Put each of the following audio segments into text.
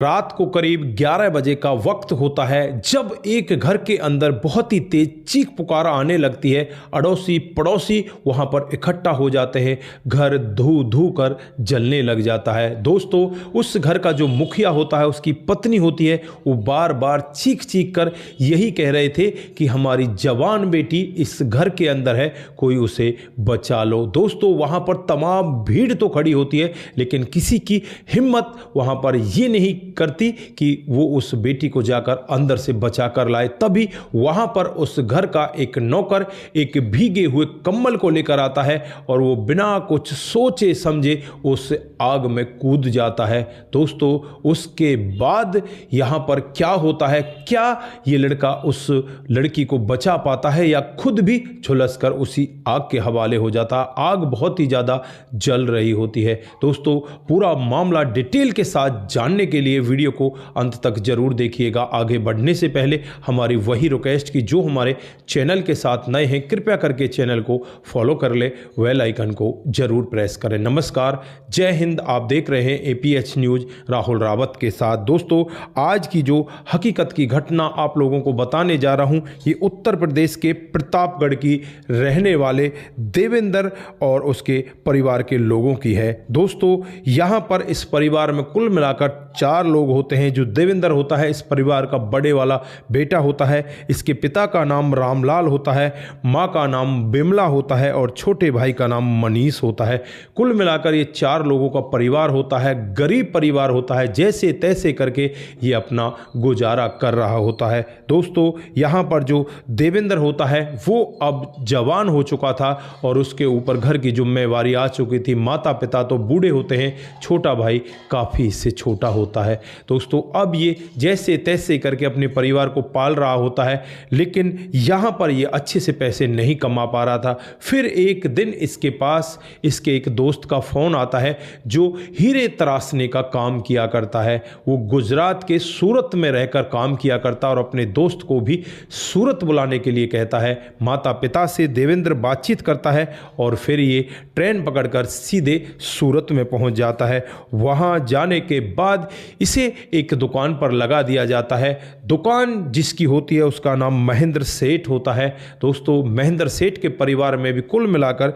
रात को करीब 11 बजे का वक्त होता है जब एक घर के अंदर बहुत ही तेज चीख पुकार आने लगती है। अड़ोसी पड़ोसी वहां पर इकट्ठा हो जाते हैं, घर धू धू कर जलने लग जाता है। दोस्तों, उस घर का जो मुखिया होता है, उसकी पत्नी होती है, वो बार बार चीख चीख कर यही कह रहे थे कि हमारी जवान बेटी इस घर के अंदर है, कोई उसे बचा लो। दोस्तों, वहां पर तमाम भीड़ तो खड़ी होती है, लेकिन किसी की हिम्मत वहां पर ये नहीं करती कि वो उस बेटी को जाकर अंदर से बचा कर लाए। तभी वहां पर उस घर का एक नौकर एक भीगे हुए कंबल को लेकर आता है और वो बिना कुछ सोचे समझे उस आग में कूद जाता है। दोस्तों, उसके बाद यहां पर क्या होता है, क्या ये लड़का उस लड़की को बचा पाता है या खुद भी झुलस कर उसी आग के हवाले हो जाता है। आग बहुत ही ज्यादा जल रही होती है। दोस्तों, पूरा मामला डिटेल के साथ जानने के लिए वीडियो को अंत तक जरूर देखिएगा। आगे बढ़ने से पहले हमारी वही रिक्वेस्ट की जो हमारे चैनल के साथ नए हैं, कृपया करके चैनल को फॉलो कर ले, बेल आइकन को जरूर प्रेस करें। नमस्कार, जय हिंद। आप देख रहे हैं एपीएच न्यूज राहुल रावत के साथ। दोस्तों, आज की जो हकीकत की घटना आप लोगों को बताने जा रहा हूं, ये उत्तर प्रदेश के प्रतापगढ़ की रहने वाले देवेंद्र और उसके परिवार के लोगों की है। दोस्तों, यहां पर इस परिवार में कुल मिलाकर 4 लोग होते हैं। जो देवेंद्र होता है, इस परिवार का बड़े वाला बेटा होता है। इसके पिता का नाम रामलाल होता है, माँ का नाम बिमला होता है और छोटे भाई का नाम मनीष होता है। कुल मिलाकर ये 4 लोगों का परिवार होता है। गरीब परिवार होता है, जैसे तैसे करके ये अपना गुजारा कर रहा होता है। दोस्तों, यहाँ पर जो देवेंद्र होता है वो अब जवान हो चुका था और उसके ऊपर घर की जिम्मेवारी आ चुकी थी। माता पिता तो बूढ़े होते हैं, छोटा भाई काफ़ी इससे छोटा होता है। दोस्तों, अब ये जैसे तैसे करके अपने परिवार को पाल रहा होता है, लेकिन यहाँ पर ये अच्छे से पैसे नहीं कमा पा रहा था। फिर एक दिन इसके पास इसके एक दोस्त का फ़ोन आता है जो हीरे तराशने का काम किया करता है। वो गुजरात के सूरत में रहकर काम किया करता और अपने दोस्त को भी सूरत बुलाने के लिए कहता है। माता पिता से देवेंद्र बातचीत करता है और फिर ये ट्रेन पकड़कर सीधे सूरत में पहुंच जाता है। वहां जाने के बाद इसे एक दुकान पर लगा दिया जाता है। दुकान जिसकी होती है उसका नाम महेंद्र सेठ होता है। दोस्तों, महेंद्र सेठ के परिवार में भी कुल मिलाकर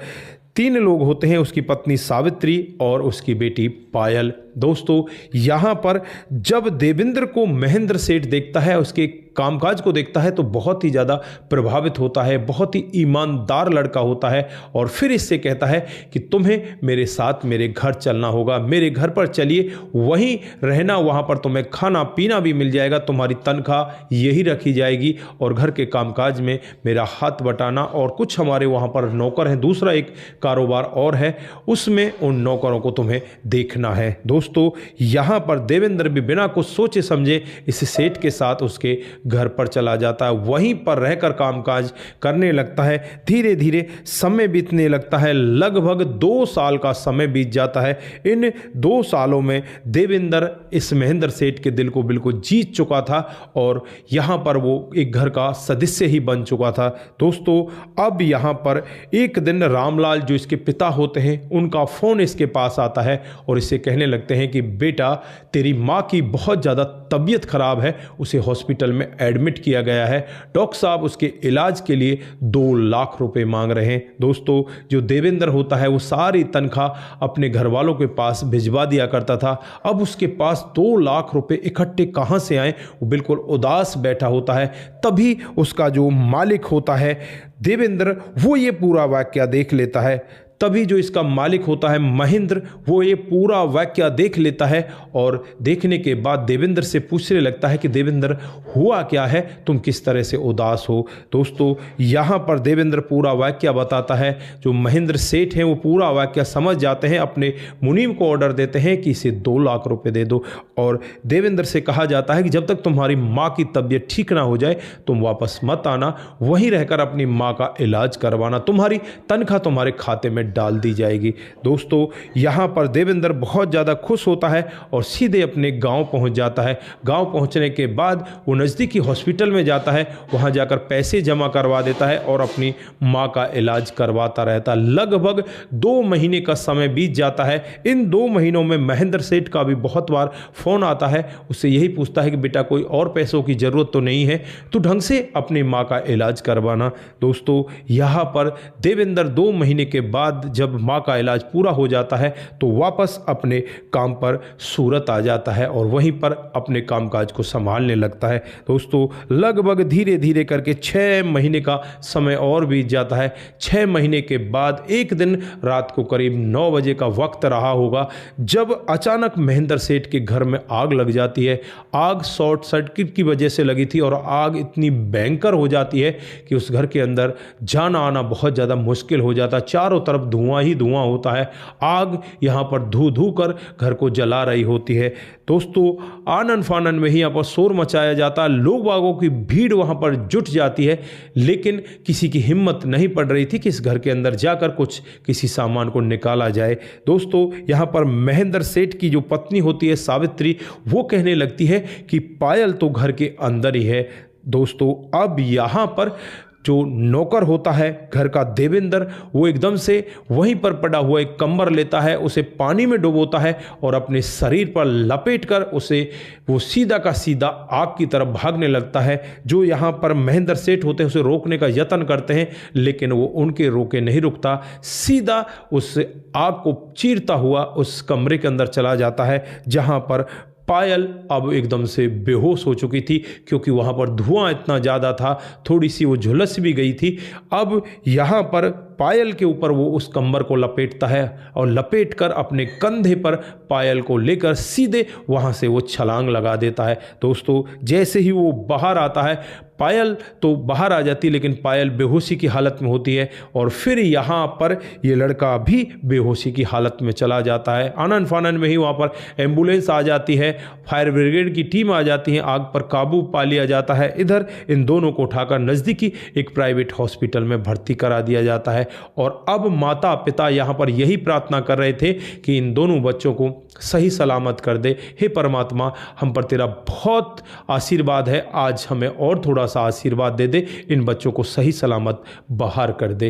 3 लोग होते हैं, उसकी पत्नी सावित्री और उसकी बेटी पायल। दोस्तों, यहाँ पर जब देवेंद्र को महेंद्र सेठ देखता है, उसके कामकाज को देखता है, तो बहुत ही ज़्यादा प्रभावित होता है। बहुत ही ईमानदार लड़का होता है और फिर इससे कहता है कि तुम्हें मेरे साथ मेरे घर चलना होगा, मेरे घर पर चलिए, वहीं रहना, वहाँ पर तुम्हें खाना पीना भी मिल जाएगा, तुम्हारी तनख्वाह यही रखी जाएगी और घर के कामकाज में मेरा हाथ बटाना। और कुछ हमारे वहाँ पर नौकर हैं, दूसरा एक कारोबार और है, उसमें उन नौकरों को तुम्हें देखना है। दोस्तों, यहाँ पर देवेंद्र भी बिना कुछ सोचे समझे इस सेठ के साथ उसके घर पर चला जाता है। वहीं पर रहकर कामकाज करने लगता है। धीरे धीरे समय बीतने लगता है। लगभग 2 साल का समय बीत जाता है। इन 2 सालों में देवेंद्र इस महेंद्र सेठ के दिल को बिल्कुल जीत चुका था और यहाँ पर वो एक घर का सदस्य ही बन चुका था। दोस्तों, अब यहाँ पर एक दिन रामलाल जो इसके पिता होते हैं, उनका फ़ोन इसके पास आता है और इसे कहने लगते हैं कि बेटा, तेरी माँ की बहुत ज़्यादा तबीयत खराब है, उसे हॉस्पिटल में एडमिट किया गया है। डॉक्टर साहब उसके इलाज के लिए 2 लाख रुपए मांग रहे हैं। दोस्तों, जो देवेंद्र होता है वो सारी तनख्वाह अपने घर वालों के पास भिजवा दिया करता था। अब उसके पास 2 लाख रुपए इकट्ठे कहाँ से आए, वो बिल्कुल उदास बैठा होता है। तभी उसका जो मालिक होता है देवेंद्र, वो ये पूरा वाकया देख लेता है। तभी जो इसका मालिक होता है महेंद्र, वो ये पूरा वाकया देख लेता है और देखने के बाद देवेंद्र से पूछने लगता है कि देवेंद्र, हुआ क्या है, तुम किस तरह से उदास हो। दोस्तों, यहाँ पर देवेंद्र पूरा वाकया बताता है। जो महेंद्र सेठ हैं वो पूरा वाकया समझ जाते हैं, अपने मुनीम को ऑर्डर देते हैं कि इसे 2 लाख रुपए दे दो और देवेंद्र से कहा जाता है कि जब तक तुम्हारी माँ की तबीयत ठीक ना हो जाए तुम वापस मत आना, वहीं रहकर अपनी माँ का इलाज करवाना, तुम्हारी तनख्वाह तुम्हारे खाते में डाल दी जाएगी। दोस्तों यहाँ पर देवेंद्र बहुत ज़्यादा खुश होता है और सीधे अपने गांव पहुंच जाता है। गांव पहुंचने के बाद वो नज़दीकी हॉस्पिटल में जाता है, वहां जाकर पैसे जमा करवा देता है और अपनी माँ का इलाज करवाता रहता है। लगभग 2 महीने का समय बीत जाता है। इन 2 महीनों में महेंद्र सेठ का भी बहुत बार फ़ोन आता है, उससे यही पूछता है कि बेटा कोई और पैसों की ज़रूरत तो नहीं है, तो ढंग से अपनी माँ का इलाज करवाना। दोस्तों यहाँ पर देवेंद्र 2 महीने के बाद जब माँ का इलाज पूरा हो जाता है तो वापस अपने काम पर सूरत आ जाता है और वहीं पर अपने कामकाज को संभालने लगता है। दोस्तों लगभग धीरे धीरे करके 6 महीने का समय और बीत जाता है। 6 महीने के बाद एक दिन रात को करीब 9 बजे का वक्त रहा होगा जब अचानक महेंद्र सेठ के घर में आग लग जाती है। आग शॉर्ट सर्किट की वजह से लगी थी और आग इतनी भयंकर हो जाती है कि उस घर के अंदर जाना आना बहुत ज़्यादा मुश्किल हो जाता है। चारों तरफ धुआं ही धुआं होता है। आग यहाँ पर धू धू कर घर को जला रही होती है। दोस्तों आनन फानन में ही यहाँ पर शोर मचाया जाता है, लोग बागों की भीड़ वहाँ पर जुट जाती है, लेकिन किसी की हिम्मत नहीं पड़ रही थी कि इस घर के अंदर जाकर कुछ किसी सामान को निकाला जाए। दोस्तों यहाँ पर महेंद्र सेठ की जो पत्नी होती है सावित्री, वो कहने लगती है कि पायल तो घर के अंदर ही है। दोस्तों अब यहाँ पर जो नौकर होता है घर का देवेंद्र, वो एकदम से वहीं पर पड़ा हुआ एक कंबल लेता है, उसे पानी में डुबोता है और अपने शरीर पर लपेटकर उसे वो सीधा का सीधा आग की तरफ भागने लगता है। जो यहाँ पर महेंद्र सेठ होते हैं उसे रोकने का यत्न करते हैं, लेकिन वो उनके रोके नहीं रुकता, सीधा उस आग को चीरता हुआ उस कमरे के अंदर चला जाता है जहाँ पर पायल अब एकदम से बेहोश हो चुकी थी, क्योंकि वहाँ पर धुआं इतना ज़्यादा था, थोड़ी सी वो झुलस भी गई थी। अब यहाँ पर पायल के ऊपर वो उस कंबल को लपेटता है और लपेट कर अपने कंधे पर पायल को लेकर सीधे वहाँ से वो छलांग लगा देता है। दोस्तों जैसे ही वो बाहर आता है, पायल तो बाहर आ जाती है लेकिन पायल बेहोशी की हालत में होती है और फिर यहाँ पर ये लड़का भी बेहोशी की हालत में चला जाता है। आनन फानन में ही वहाँ पर एम्बुलेंस आ जाती है, फायर ब्रिगेड की टीम आ जाती है, आग पर काबू पा लिया जाता है। इधर इन दोनों को उठाकर नज़दीकी एक प्राइवेट हॉस्पिटल में भर्ती करा दिया जाता है और अब माता पिता यहाँ पर यही प्रार्थना कर रहे थे कि इन दोनों बच्चों को सही सलामत कर दे। हे परमात्मा, हम पर तेरा बहुत आशीर्वाद है, आज हमें और थोड़ा सा आशीर्वाद दे दे, इन बच्चों को सही सलामत बाहर कर दे।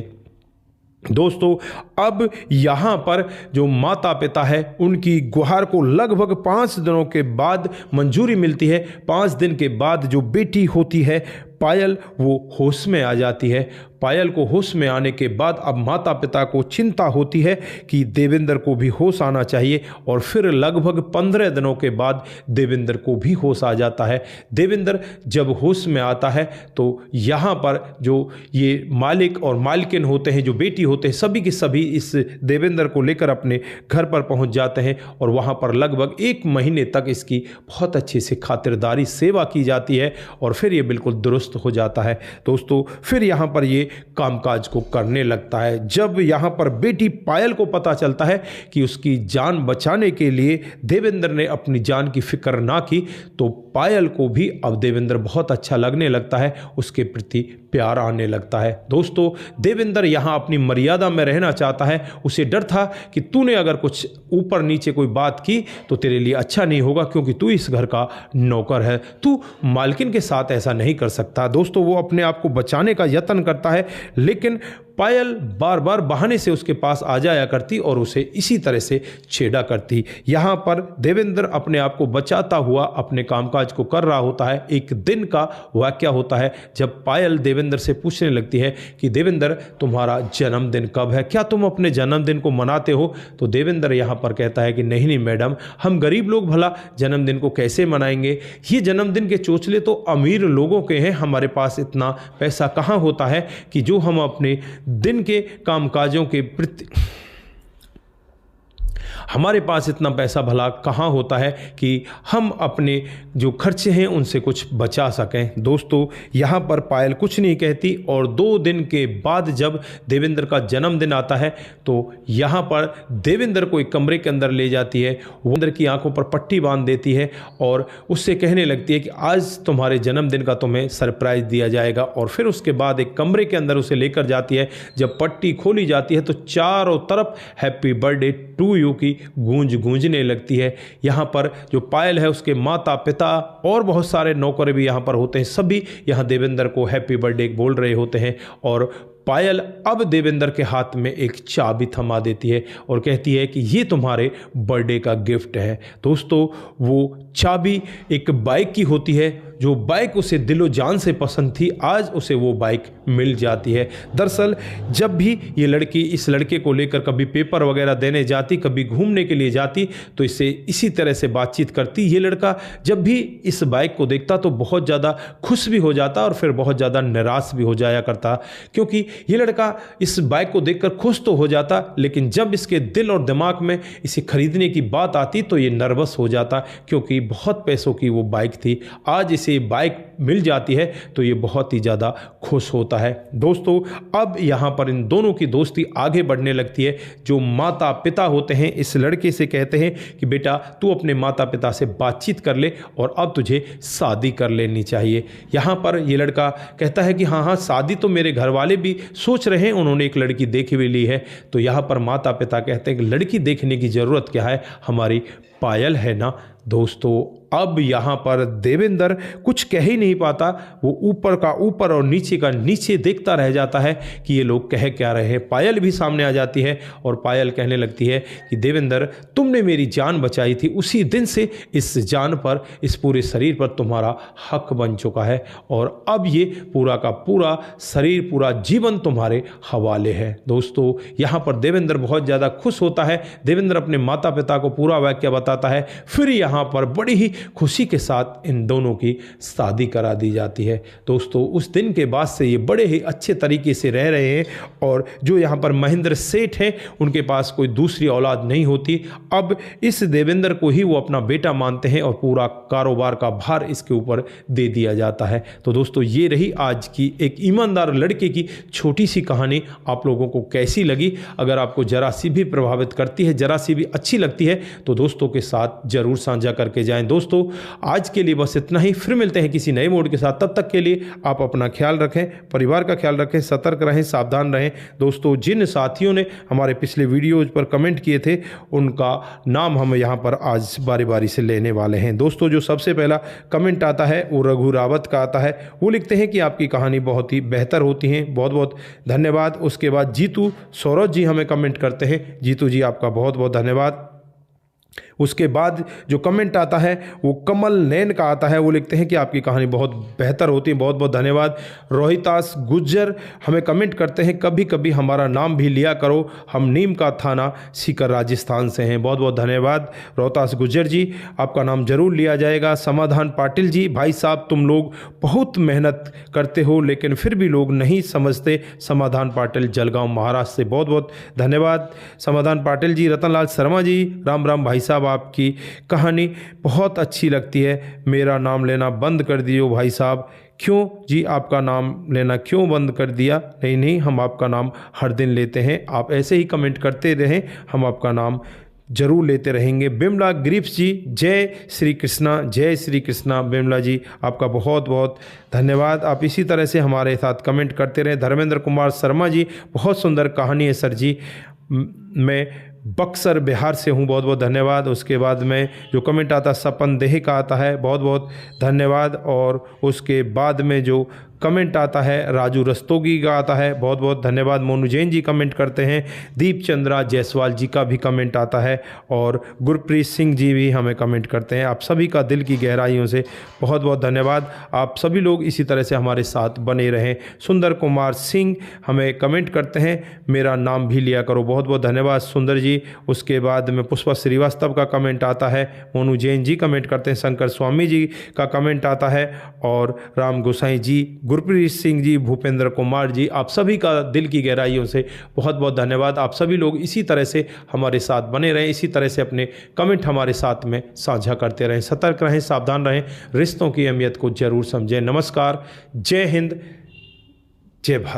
दोस्तों अब यहाँ पर जो माता पिता है उनकी गुहार को लगभग 5 दिनों के बाद मंजूरी मिलती है। 5 दिन के बाद जो बेटी होती है पायल, वो होश में आ जाती है। पायल को होश में आने के बाद अब माता पिता को चिंता होती है कि देवेंद्र को भी होश आना चाहिए और फिर लगभग 15 दिनों के बाद देवेंद्र को भी होश आ जाता है। देवेंद्र जब होश में आता है तो यहाँ पर जो ये मालिक और मालकिन होते हैं, जो बेटी होते हैं, सभी के सभी इस देवेंद्र को लेकर अपने घर पर पहुँच जाते हैं और वहाँ पर लगभग 1 महीने तक इसकी बहुत अच्छे से खातिरदारी सेवा की जाती है और फिर ये बिल्कुल दुरुस्त हो जाता है। दोस्तों फिर यहाँ पर ये कामकाज को करने लगता है। जब यहाँ पर बेटी पायल को पता चलता है कि उसकी जान बचाने के लिए देवेंद्र ने अपनी जान की फिक्र ना की, तो पायल को भी अब देवेंद्र बहुत अच्छा लगने लगता है, उसके प्रति प्यार आने लगता है। दोस्तों देवेंद्र यहाँ अपनी मर्यादा में रहना चाहता है। उसे डर था कि तूने अगर कुछ ऊपर नीचे कोई बात की तो तेरे लिए अच्छा नहीं होगा, क्योंकि तू इस घर का नौकर है, तू मालकिन के साथ ऐसा नहीं कर सकता। दोस्तों वो अपने आप को बचाने का यत्न करता है, लेकिन पायल बार बार बहाने से उसके पास आ जाया करती और उसे इसी तरह से छेड़ा करती। यहाँ पर देवेंद्र अपने आप को बचाता हुआ अपने कामकाज को कर रहा होता है। एक दिन का वाकया होता है जब पायल देवेंद्र से पूछने लगती है कि देवेंद्र, तुम्हारा जन्मदिन कब है, क्या तुम अपने जन्मदिन को मनाते हो? तो देवेंद्र यहाँ पर कहता है कि नहीं नहीं मैडम, हम गरीब लोग भला जन्मदिन को कैसे मनाएंगे, ये जन्मदिन के चोचले तो अमीर लोगों के हैं, हमारे पास इतना पैसा कहाँ होता है कि जो हम अपने दिन के कामकाजों के प्रति हमारे पास इतना पैसा भला कहाँ होता है कि हम अपने जो खर्चे हैं उनसे कुछ बचा सकें। दोस्तों यहाँ पर पायल कुछ नहीं कहती और 2 दिन के बाद जब देवेंद्र का जन्मदिन आता है तो यहाँ पर देवेंद्र को एक कमरे के अंदर ले जाती है, वो देवेंद्र की आंखों पर पट्टी बांध देती है और उससे कहने लगती है कि आज तुम्हारे जन्मदिन का तुम्हें सरप्राइज दिया जाएगा। और फिर उसके बाद एक कमरे के अंदर उसे लेकर जाती है। जब पट्टी खोली जाती है तो चारों तरफ हैप्पी बर्थडे टू यू की गूंजने लगती है। यहाँ पर जो पायल है उसके माता पिता और बहुत सारे नौकर भी यहाँ पर होते हैं, सभी यहाँ देवेंद्र को हैप्पी बर्थडे बोल रहे होते हैं। और पायल अब देवेंद्र के हाथ में एक चाबी थमा देती है और कहती है कि ये तुम्हारे बर्थडे का गिफ्ट है। दोस्तों वो चाबी एक बाइक की होती है, जो बाइक उसे दिलो जान से पसंद थी, आज उसे वो बाइक मिल जाती है। दरअसल जब भी ये लड़की इस लड़के को लेकर कभी पेपर वगैरह देने जाती, कभी घूमने के लिए जाती तो इससे इसी तरह से बातचीत करती। ये लड़का जब भी इस बाइक को देखता तो बहुत ज़्यादा खुश भी हो जाता और फिर बहुत ज़्यादा निराश भी हो जाया करता, क्योंकि ये लड़का इस बाइक को देखकर खुश तो हो जाता लेकिन जब इसके दिल और दिमाग में इसे खरीदने की बात आती तो ये नर्वस हो जाता, क्योंकि बहुत पैसों की वो बाइक थी। आज इसे बाइक मिल जाती है तो ये बहुत ही ज़्यादा खुश होता है। दोस्तों अब यहाँ पर इन दोनों की दोस्ती आगे बढ़ने लगती है। जो माता पिता होते हैं इस लड़के से कहते हैं कि बेटा तू अपने माता पिता से बातचीत कर ले और अब तुझे शादी कर लेनी चाहिए। यहाँ पर ये लड़का कहता है कि हाँ शादी तो मेरे घर वाले भी सोच रहे हैं, उन्होंने एक लड़की देख भी ली है। तो यहाँ पर माता पिता कहते हैं कि लड़की देखने की ज़रूरत क्या है, हमारी पायल है ना। दोस्तों अब यहाँ पर देवेंद्र कुछ कह ही नहीं पाता, वो ऊपर का ऊपर और नीचे का नीचे देखता रह जाता है कि ये लोग कह क्या रहे हैं। पायल भी सामने आ जाती है और पायल कहने लगती है कि देवेंद्र तुमने मेरी जान बचाई थी, उसी दिन से इस जान पर, इस पूरे शरीर पर तुम्हारा हक बन चुका है और अब ये पूरा का पूरा शरीर, पूरा जीवन तुम्हारे हवाले है। दोस्तों यहाँ पर देवेंद्र बहुत ज़्यादा खुश होता है। देवेंद्र अपने माता पिता को पूरा वाक्य बताता है। फिर यहाँ पर बड़ी ही खुशी के साथ इन दोनों की शादी करा दी जाती है। दोस्तों उस दिन के बाद से ये बड़े ही अच्छे तरीके से रह रहे हैं और जो यहाँ पर महेंद्र सेठ हैं उनके पास कोई दूसरी औलाद नहीं होती। अब इस देवेंद्र को ही वो अपना बेटा मानते हैं और पूरा कारोबार का भार इसके ऊपर दे दिया जाता है। तो दोस्तों ये रही आज की एक ईमानदार लड़के की छोटी सी कहानी। आप लोगों को कैसी लगी? अगर आपको जरा सी भी प्रभावित करती है, जरा सी भी अच्छी लगती है तो दोस्तों के साथ जरूर साझा करके जाएं। दोस्तों आज के लिए बस इतना ही, फिर मिलते हैं किसी नए मोड के साथ। तब तक के लिए आप अपना ख्याल रखें, परिवार का ख्याल रखें, सतर्क रहें, सावधान रहें। दोस्तों जिन साथियों ने हमारे पिछले वीडियोज पर कमेंट किए थे उनका नाम हम यहाँ पर आज बारी बारी से लेने वाले हैं। दोस्तों जो सबसे पहला कमेंट आता है वो रघु रावत का आता है। वो लिखते हैं कि आपकी कहानी बहुत ही बेहतर होती है, बहुत बहुत धन्यवाद। उसके बाद जीतू सौरभ जी हमें कमेंट करते हैं। जीतू जी आपका बहुत बहुत धन्यवाद। उसके बाद जो कमेंट आता है वो कमल नैन का आता है। वो लिखते हैं कि आपकी कहानी बहुत बेहतर होती है, बहुत बहुत धन्यवाद। रोहितास गुज्जर हमें कमेंट करते हैं, कभी कभी हमारा नाम भी लिया करो, हम नीम का थाना सीकर राजस्थान से हैं। बहुत बहुत धन्यवाद रोहितास गुज्जर जी, आपका नाम जरूर लिया जाएगा। समाधान पाटिल जी, भाई साहब तुम लोग बहुत मेहनत करते हो लेकिन फिर भी लोग नहीं समझते। समाधान पाटिल जलगांव महाराष्ट्र से, बहुत बहुत धन्यवाद समाधान पाटिल जी। रतनलाल शर्मा जी, राम राम भाई साहब, आपकी कहानी बहुत अच्छी लगती है, मेरा नाम लेना बंद कर दियो भाई साहब। क्यों जी, आपका नाम लेना क्यों बंद कर दिया? नहीं नहीं, हम आपका नाम हर दिन लेते हैं, आप ऐसे ही कमेंट करते रहें, हम आपका नाम जरूर लेते रहेंगे। बिमला ग्रिप्स जी, जय श्री कृष्णा, जय श्री कृष्णा। बिमला जी आपका बहुत बहुत धन्यवाद, आप इसी तरह से हमारे साथ कमेंट करते रहें। धर्मेंद्र कुमार शर्मा जी, बहुत सुंदर कहानी है सर जी, मैं बक्सर बिहार से हूँ, बहुत बहुत धन्यवाद। उसके बाद में जो कमेंट आता सपन देह का आता है, बहुत बहुत धन्यवाद। और उसके बाद में जो कमेंट आता है राजू रस्तोगी का आता है, बहुत बहुत धन्यवाद। मोनू जैन जी कमेंट करते हैं। दीप चंद्रा जायसवाल जी का भी कमेंट आता है और गुरप्रीत सिंह जी भी हमें कमेंट करते हैं। आप सभी का दिल की गहराइयों से बहुत बहुत धन्यवाद। आप सभी लोग इसी तरह से हमारे साथ बने रहें। सुंदर कुमार सिंह हमें कमेंट करते हैं, मेरा नाम भी लिया करो, बहुत बहुत धन्यवाद सुंदर जी। उसके बाद में पुष्पा श्रीवास्तव का कमेंट आता है। मोनू जैन जी कमेंट करते हैं। शंकर स्वामी जी का कमेंट आता है और राम गोसाई जी गुरप्रीत सिंह जी, भूपेंद्र कुमार जी, आप सभी का दिल की गहराइयों से बहुत बहुत धन्यवाद। आप सभी लोग इसी तरह से हमारे साथ बने रहें, इसी तरह से अपने कमेंट हमारे साथ में साझा करते रहें। सतर्क रहें, सावधान रहें, रिश्तों की अहमियत को जरूर समझें। नमस्कार, जय हिंद, जय भारत।